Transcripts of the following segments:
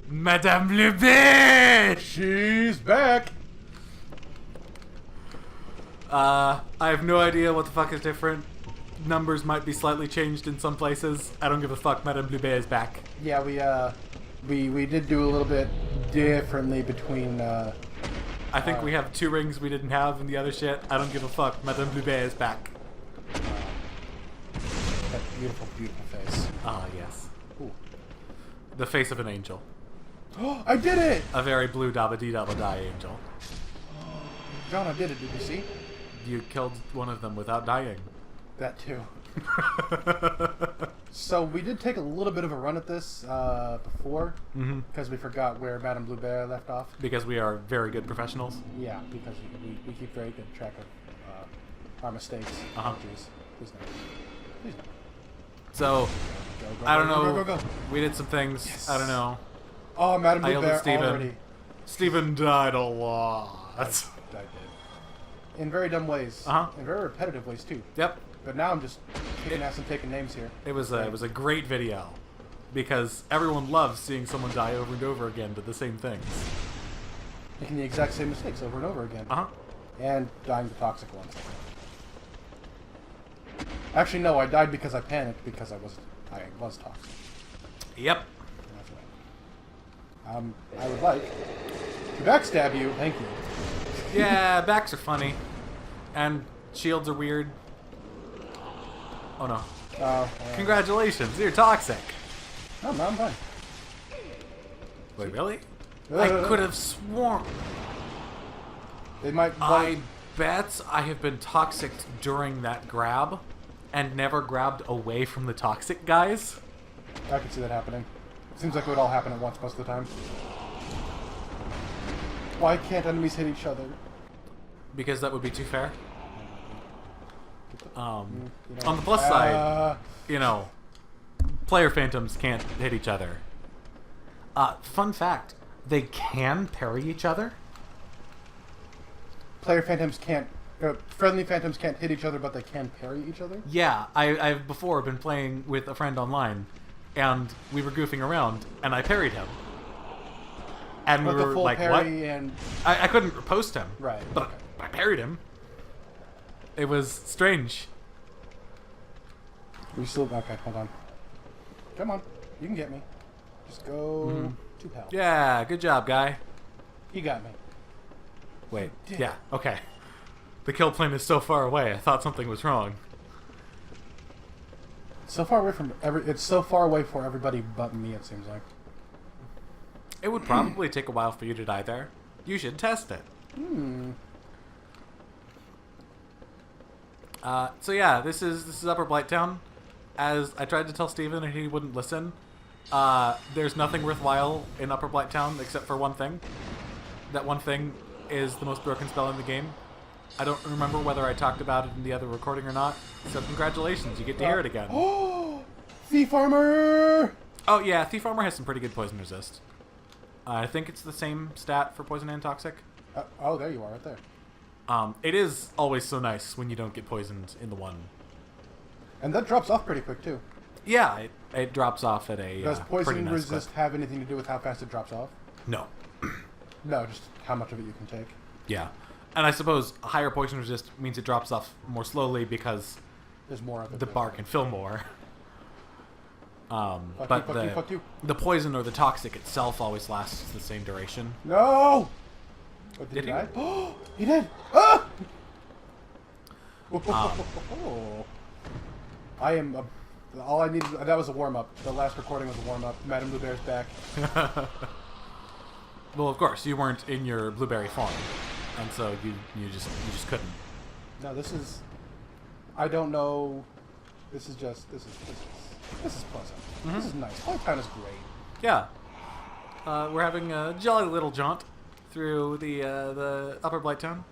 Madame Lubé! She's back! I have no idea what the fuck is different. Numbers might be slightly changed in some places. I don't give a fuck. Madame Lubé is back. Yeah, we did do a little bit differently between, I think we have 2 rings we didn't have in the other shit. I don't give a fuck. Madame Lubé is back. that beautiful, beautiful face. Ah, yes. Ooh. The face of an angel. Oh, I did it! A very blue dabba-dee-dabba-die angel. John, I did it, did you see? You killed one of them without dying. That too. So we did take a little bit of a run at this before, because we forgot where Madame Blueberry left off. Because we are very good professionals. Yeah, because we keep very good track of our mistakes. Uh-huh. Oh, jeez. Please no. Please no. So, Go, go, I don't go, know. Go, go, go. We did some things. Yes. I don't know. Oh, Madame I yelled at Blueberry Steven. already. Steven died a lot. I did. In very dumb ways. Uh-huh. In very repetitive ways, too. Yep. But now I'm just kicking ass and taking names here. It was a great video. Because everyone loves seeing someone die over and over again to the same things. Making the exact same mistakes over and over again. Uh-huh. And dying the toxic ones. Actually, no, I died because I panicked because I was toxic. Yep. That's right. I would like to backstab you. Thank you. Yeah, backs are funny. And shields are weird. Oh no. Congratulations, you're toxic. No, I'm fine. Wait, really? I could have sworn. They might. I bet I have been toxic during that grab and never grabbed away from the toxic guys. I can see that happening. Seems like it would all happen at once most of the time. Why can't enemies hit each other? Because that would be too fair. You know, On the plus side, you know, player phantoms can't hit each other. Fun fact, they can parry each other. Player phantoms can't. Friendly phantoms can't hit each other, but they can parry each other. Yeah, I've before been playing with a friend online, and we were goofing around, and I parried him. And But we the were full like, parry what? and I couldn't riposte him. Right, But okay. I parried him. It was strange. we still okay. Hold on. Come on, you can get me. Just go to hell. Yeah, good job, guy. He got me. Wait, did. yeah, okay. The kill plane is so far away, I thought something was wrong. So far away from It's so far away for everybody but me. It seems like. It would probably take a while for you to die there. You should test it. So yeah, this is Upper Blighttown. As I tried to tell Steven and he wouldn't listen, there's nothing worthwhile in Upper Blighttown except for one thing. That one thing is the most broken spell in the game. I don't remember whether I talked about it in the other recording or not, so congratulations, you get to hear it again. Oh, Thief Armor! Oh yeah, Thief Armor has some pretty good poison resist. I think it's the same stat for poison and toxic. Oh, there you are, right there. It is always so nice when you don't get poisoned in the one. And that drops off pretty quick too. Yeah, it drops off at a Does pretty poison nice resist clip. have anything to do with how fast it drops off? No. No, just how much of it you can take. Yeah. And I suppose higher poison resist means it drops off more slowly because There's more of it. the bar can fill more. Fuck But you, fuck you, fuck you. the poison or the toxic itself always lasts the same duration. No! What, Did he he? die? Oh, he did! Ah! I am all I needed. That was a warm up. The last recording was a warm up. Madame Blueberry's back. Well, of course, you weren't in your blueberry farm, and so you just couldn't. No, this is. I don't know. This is pleasant. This is nice. Blighttown is great. Yeah. We're having a jolly little jaunt through the Upper Blighttown.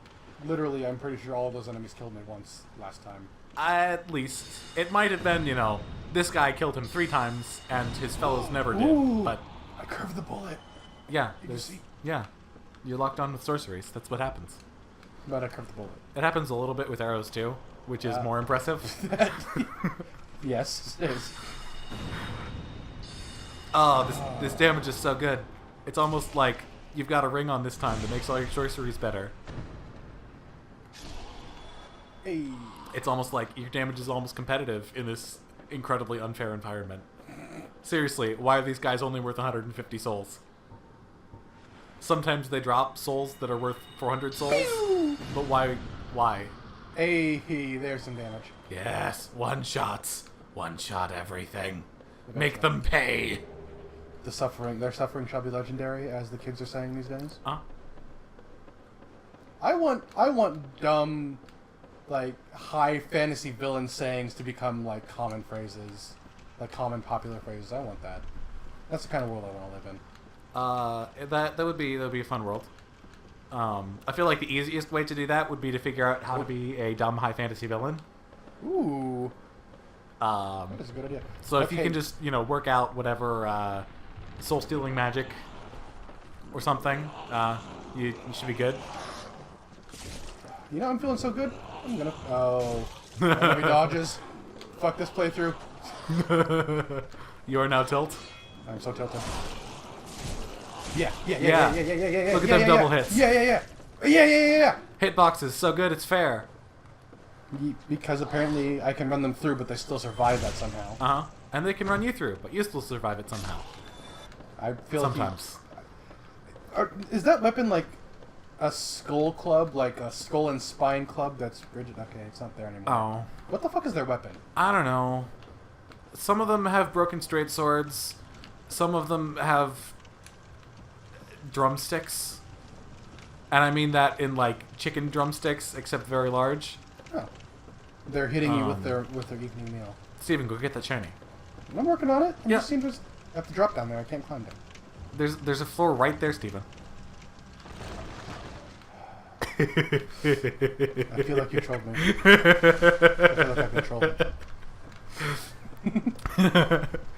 Literally, I'm pretty sure all of those enemies killed me once last time. At least. It might have been, you know, this guy killed him 3 times, and his fellows never did. Ooh, But, I curved the bullet. yeah. You there's- see? Yeah. You're locked on with sorceries. That's what happens. But I curved the bullet. It happens a little bit with arrows, too, which is more impressive. Yes, it is. Oh, this damage is so good. It's almost like you've got a ring on this time that makes all your sorceries better. Hey. It's almost like your damage is almost competitive in this incredibly unfair environment. Seriously, why are these guys only worth 150 souls? Sometimes they drop souls that are worth 400 souls, but why? Why? Hey, there's some damage. Yes, one-shots. One-shot everything. Make them pay. Their suffering shall be legendary, as the kids are saying these days. Huh? I want dumb, like, high fantasy villain sayings to become, like, common phrases. Like, common popular phrases. I want that. That's the kind of world I want to live in. That would be a fun world. I feel like the easiest way to do that would be to figure out how to be a dumb high fantasy villain. Ooh. That is a good idea. So if you can just, work out whatever soul-stealing magic or something, you should be good. I'm feeling so good. I'm gonna... Oh. Heavy dodges. Fuck this playthrough. You are now tilt. I'm so tilted. Yeah. Yeah. Look at them double hits. Yeah. Hitboxes, so good it's fair. Because apparently I can run them through, but they still survive that somehow. Uh-huh. And they can run you through, but you still survive it somehow. I feel sometimes. Is that weapon like a skull club, like a skull and spine club that's rigid? Okay, it's not there anymore. Oh. What the fuck is their weapon? I don't know. Some of them have broken straight swords. Some of them have drumsticks. And I mean that in like chicken drumsticks, except very large. Oh. They're hitting you with their evening meal. Steven, go get that shiny. I'm working on it. I Yeah. just seem to have to drop down there. I can't climb down. There's a floor right there, Steven. I feel like you trolled me. I feel like I've been trolled.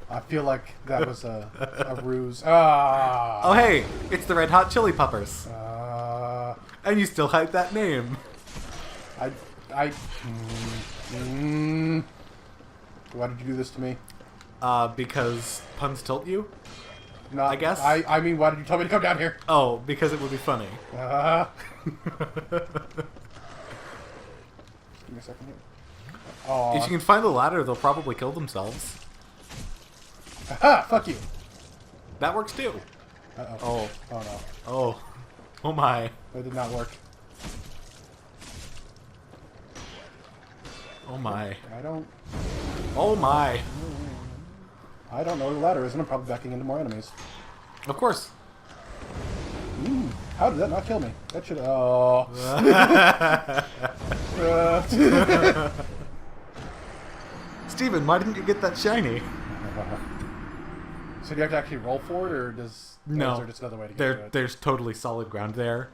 I feel like that was a ruse. Ah! Oh hey, it's the Red Hot Chili Peppers. Uh, And you still hide that name. Why did you do this to me? Because puns tilt you? No, I guess. I mean, why did you tell me to come down here? Oh, because it would be funny. Give me a second here. If you can find the ladder, they'll probably kill themselves. Aha! Fuck you! That works too. Uh-oh. Oh. Oh no. Oh. Oh my. That did not work. Oh my. I don't Oh my. know where the ladder is, and I'm probably backing into more enemies. Of course. How did that not kill me? That should... Oh. Steven, why didn't you get that shiny? So do you have to actually roll for it, or does... No. Or is there just another way to get to it? There's totally solid ground there.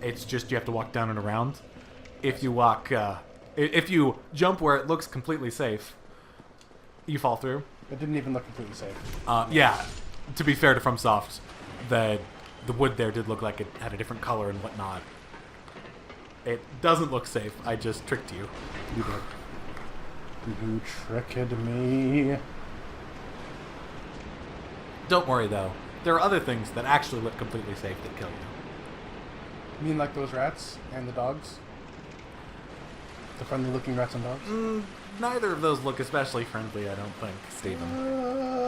It's just you have to walk down and around. If you walk... if you jump where it looks completely safe, you fall through. It didn't even look completely safe. Yeah. To be fair to FromSoft, the wood there did look like it had a different color and whatnot. It doesn't look safe. I just tricked you. You did. You tricked me. Don't worry, though. There are other things that actually look completely safe that kill you. You mean like those rats and the dogs? The friendly-looking rats and dogs? Neither of those look especially friendly, I don't think, Steven.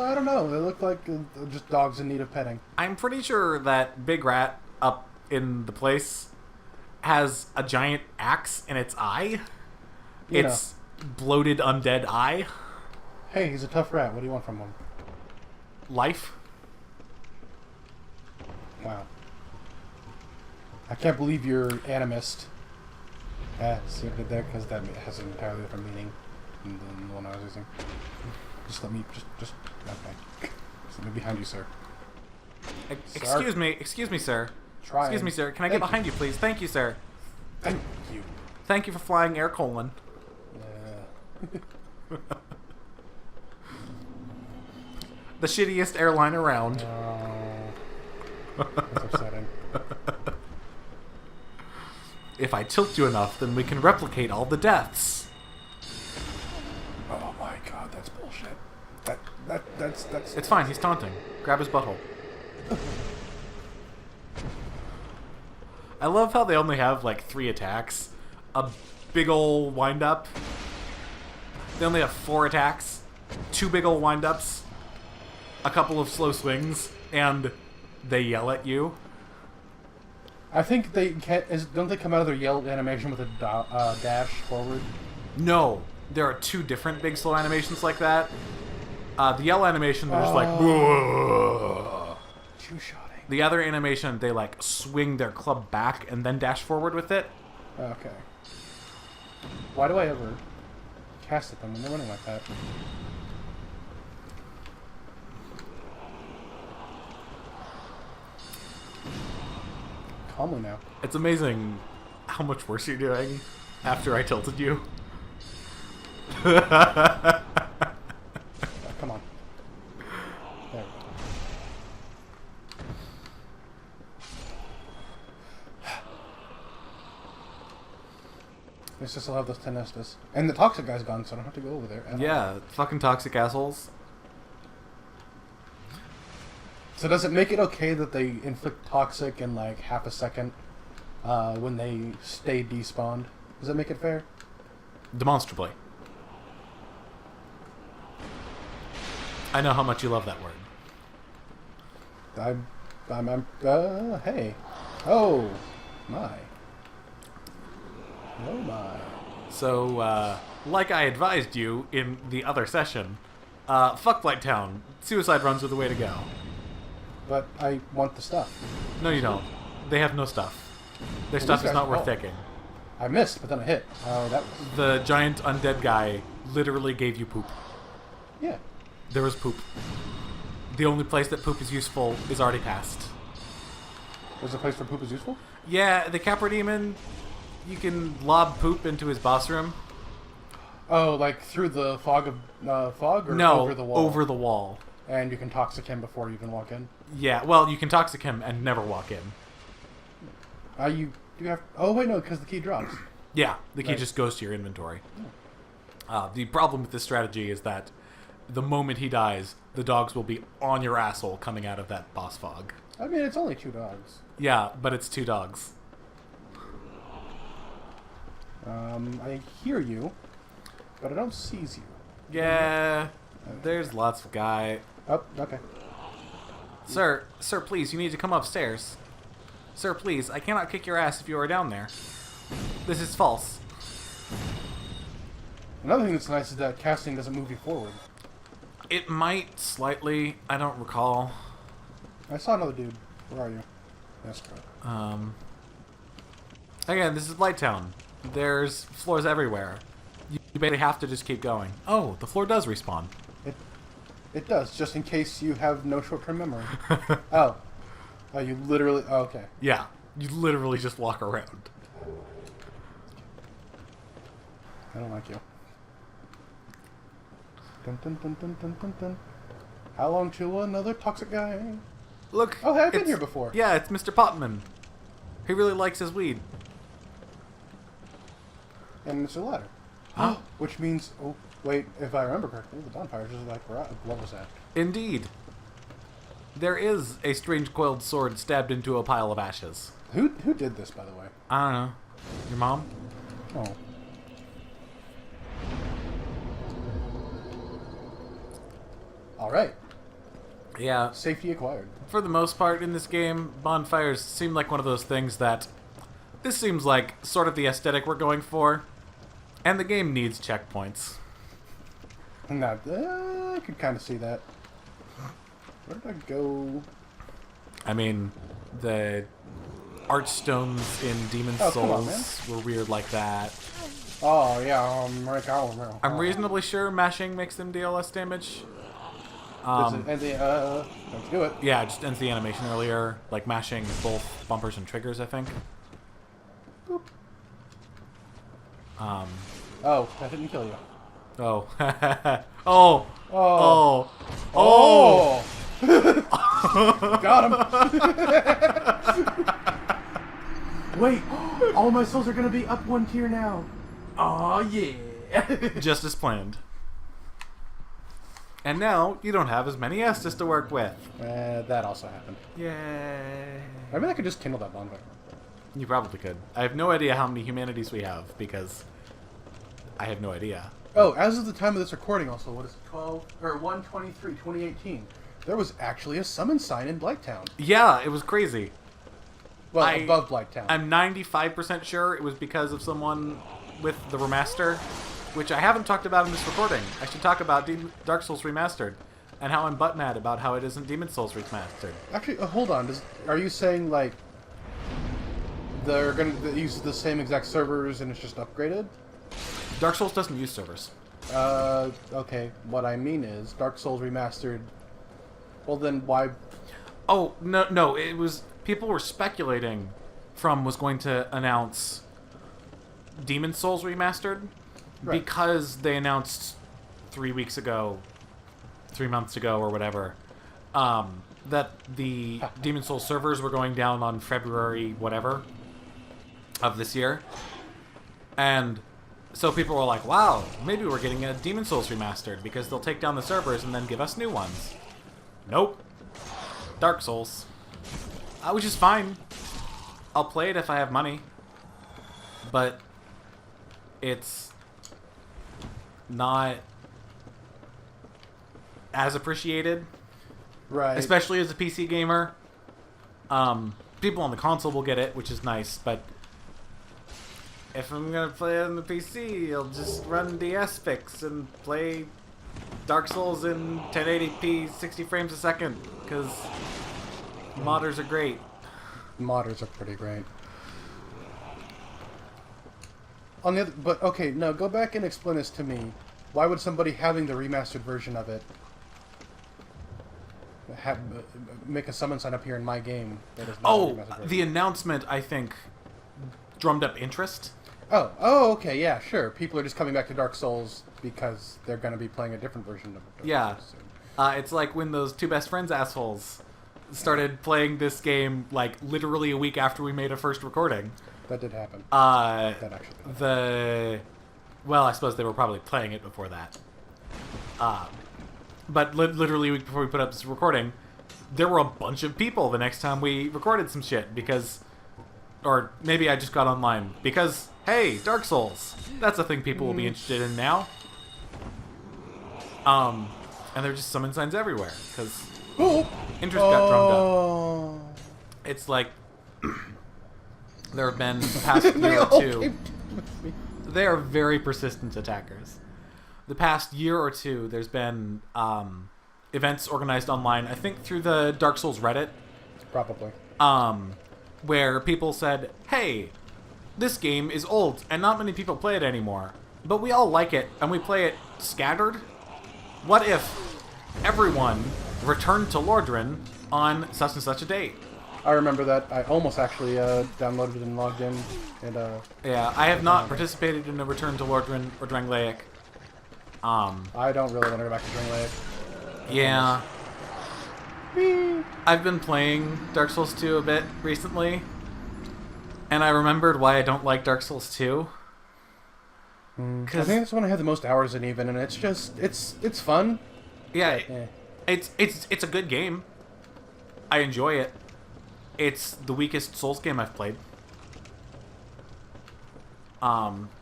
I don't know. They look like just dogs in need of petting. I'm pretty sure that Big Rat up in the place has a giant axe in its eye. Its bloated undead eye. Hey, he's a tough rat. What do you want from him? Life. Wow. I can't believe you're animist. See what I did there? Because that has an entirely different meaning than the one I was using. Just let me... Just... Okay. Just let me behind you, sir. Excuse me, sir. Try. Excuse me, sir. Can I get behind you, please? Thank you, sir. Thank you. Thank you for flying Air Colon. The shittiest airline around. That's upsetting. If I tilt you enough, then we can replicate all the deaths. Oh my god, that's bullshit. That's... It's fine, he's taunting. Grab his butthole. I love how they only have like 3 attacks. A big ol' wind up. They only have 4 attacks. 2 big ol' wind ups. A couple of slow swings. And they yell at you. I think they can't. Don't they come out of their yell animation with a dash forward? No. There are 2 different big slow animations like that. The yell animation, they're just like... Two-shotting. The other animation, they like swing their club back and then dash forward with it. Okay. Why do I ever cast at them when they're running like that? Calmly now. It's amazing how much worse you're doing after I tilted you. Oh, come on. There we go. At least I still have those 10 Estus. And the toxic guy's gone, so I don't have to go over there. Yeah, fucking toxic assholes. So does it make it okay that they inflict toxic in like half a second when they stay despawned? Does that make it fair? Demonstrably. I know how much you love that word. Hey. Oh, my. Oh, my. So, like I advised you in the other session, fuck Blighttown. Suicide runs are the way to go. But I want the stuff. No, you don't. They have no stuff. Their stuff is not worth taking. I missed, but then I hit. Oh, that was... The giant undead guy literally gave you poop. Yeah. There was poop. The only place that poop is useful is already past. There's a place where poop is useful? Yeah, the Capra Demon, you can lob poop into his boss room. Oh, like through the fog of fog, or No, over the wall? over the wall. And you can toxic him before you even walk in. Yeah, well, you can toxic him and never walk in. You have. Oh wait, no, because the key drops. Yeah, the key Right. just goes to your inventory. The problem with this strategy is that the moment he dies, the dogs will be on your asshole coming out of that boss fog. I mean, it's only 2 dogs. Yeah, but it's 2 dogs. I hear you, but I don't seize you. Yeah, there's lots of guy. Oh, okay. Sir, please, you need to come upstairs. Sir, please, I cannot kick your ass if you are down there. This is false. Another thing that's nice is that casting doesn't move you forward. It might slightly. I don't recall. I saw another dude. Where are you? That's correct. Again, this is Blighttown. There's floors everywhere. You basically have to just keep going. Oh, the floor does respawn. It does, just in case you have no short-term memory. Oh. Oh, you literally... Oh, okay. Yeah, you literally just walk around. I don't like you. Dun, dun, dun, dun, dun, dun, dun. How long till another toxic guy? Look. Oh, hey, I've been it's- here before. Yeah, it's Mr. Potman. He really likes his weed. And it's a ladder. Huh? Which means... Oh, wait, if I remember correctly, the bonfire's just like where what was that? Indeed. There is a strange coiled sword stabbed into a pile of ashes. Who did this, by the way? I don't know. Your mom? Oh. Alright. Yeah. Safety acquired. For the most part in this game, bonfires seem like one of those things that... This seems like sort of the aesthetic we're going for. And the game needs checkpoints. No, I could kind of see that. Where did I go? I mean, the archstones in Demon's Oh, come on, Souls were weird like that. Oh, yeah, I'm reasonably sure mashing makes them deal less damage. Let's do it. Yeah, it just ends the animation earlier, like mashing both bumpers and triggers, I think. Boop. Um, Oh, that didn't kill you. oh. Oh. Oh. Oh. Oh! Got him! Wait, all my souls are gonna be up 1 tier now. Oh yeah! Just as planned. And now, you don't have as many Estus to work with. That also happened. Yay. I mean, I could just kindle that bonfire. You probably could. I have no idea how many humanities we have because I have no idea. Oh, as of the time of this recording, also, what is it, 1/23/2018? There was actually a summon sign in Blighttown. Yeah, it was crazy. Well, above Blighttown. I'm 95% sure it was because of someone with the remaster, which I haven't talked about in this recording. I should talk about Dark Souls Remastered and how I'm butt mad about how it isn't Demon Souls Remastered. Actually, hold on. Are you saying, like, they're going to use the same exact servers and it's just upgraded? Dark Souls doesn't use servers. Okay. What I mean is, Dark Souls Remastered... Well, then why... Oh, no, it was... People were speculating From was going to announce Demon Souls Remastered because they announced 3 weeks ago, 3 months ago, or whatever, that the Demon Souls servers were going down on February whatever of this year. And so people were like, wow, maybe we're getting a Demon Souls Remastered because they'll take down the servers and then give us new ones. Nope. Dark Souls. Which is fine. I'll play it if I have money. But it's not as appreciated. Right. Especially as a PC gamer. People on the console will get it, which is nice, but if I'm gonna play it on the PC, I'll just run DS fix and play Dark Souls in 1080p 60 frames a second, because modders are great. Modders are pretty great. On the other, but okay, no, go back and explain this to me. Why would somebody having the remastered version of it make a summon sign up here in my game that is not the remastered version? The announcement, I think, drummed up interest. Oh, okay, yeah, sure. People are just coming back to Dark Souls because they're going to be playing a different version of Dark Souls soon. It's like when those two best friends assholes started playing this game, like, literally a week after we made a first recording. That did happen. That actually did. Well, I suppose they were probably playing it before that. But literally a week before we put up this recording, there were a bunch of people the next time we recorded some shit because... Or maybe I just got online because, hey, Dark Souls. That's a thing people will be interested in now. And there are just summon signs everywhere because interest got drummed up. It's like there have been the past year or two. They are very persistent attackers. The past year or two, there's been events organized online. I think through the Dark Souls Reddit. Probably. Where people said, hey, this game is old and not many people play it anymore, but we all like it and we play it scattered. What if everyone returned to Lordran on such and such a date? I remember that. I almost actually downloaded it and logged in. And yeah, I have not participated in a return to Lordran or Drangleic. I don't really want to go back to Drangleic. Yeah. I've been playing Dark Souls 2 a bit recently, and I remembered why I don't like Dark Souls 2. I think that's the one I had the most hours in even, and it's just, it's fun. Yeah, it's a good game. I enjoy it. It's the weakest Souls game I've played.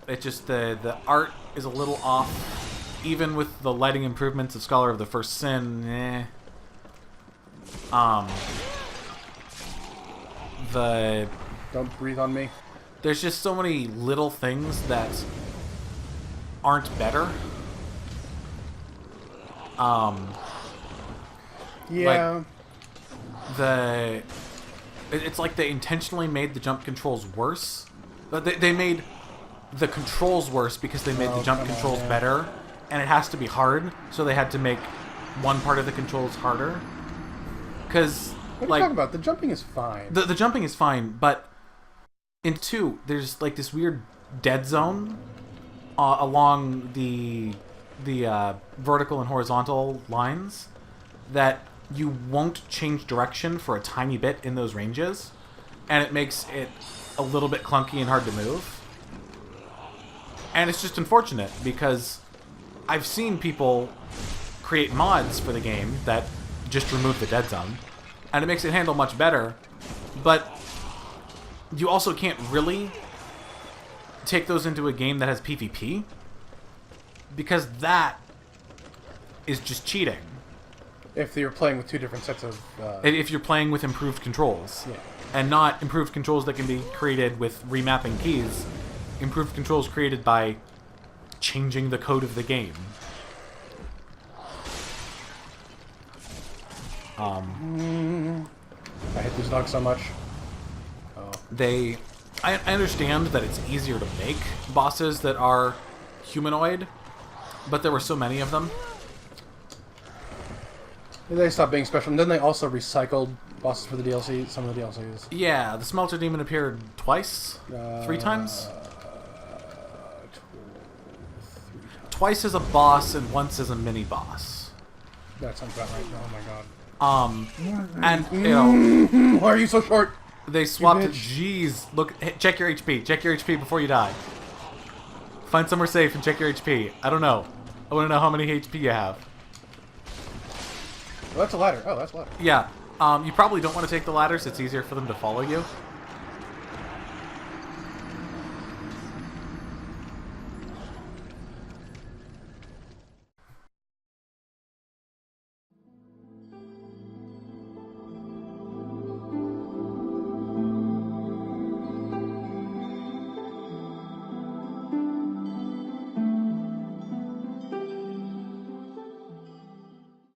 It's just the art is a little off, even with the lighting improvements of Scholar of the First Sin. Don't breathe on me. There's just so many little things that aren't better. Yeah. It's like they intentionally made the jump controls worse. But they made the controls worse because they made the jump controls better, and it has to be hard, so they had to make one part of the controls harder. Because, what are you talking about? The jumping is fine. The jumping is fine, but in 2, there's like this weird dead zone along the vertical and horizontal lines that you won't change direction for a tiny bit in those ranges, and it makes it a little bit clunky and hard to move. And it's just unfortunate because I've seen people create mods for the game that just remove the dead zone, and it makes it handle much better. But you also can't really take those into a game that has PvP, because that is just cheating. If you're playing with two different sets of... If you're playing with improved controls. Yeah. And not improved controls that can be created with remapping keys. Improved controls created by changing the code of the game. I hate these dogs so much. Oh. I understand that it's easier to make bosses that are humanoid, but there were so many of them. They stopped being special. And then they also recycled bosses for the DLC, some of the DLCs. Yeah, the Smelter Demon appeared twice? 3 times? 3 times. Twice as a boss and once as a mini-boss. That sounds about right. Oh my god. And, you know... Why are you so short? They swapped it. bitch. Jeez. Look, hey, check your HP. Check your HP before you die. Find somewhere safe and check your HP. I don't know. I want to know how many HP you have. Oh, that's a ladder. Oh, that's a ladder. Yeah. You probably don't want to take the ladders. It's easier for them to follow you.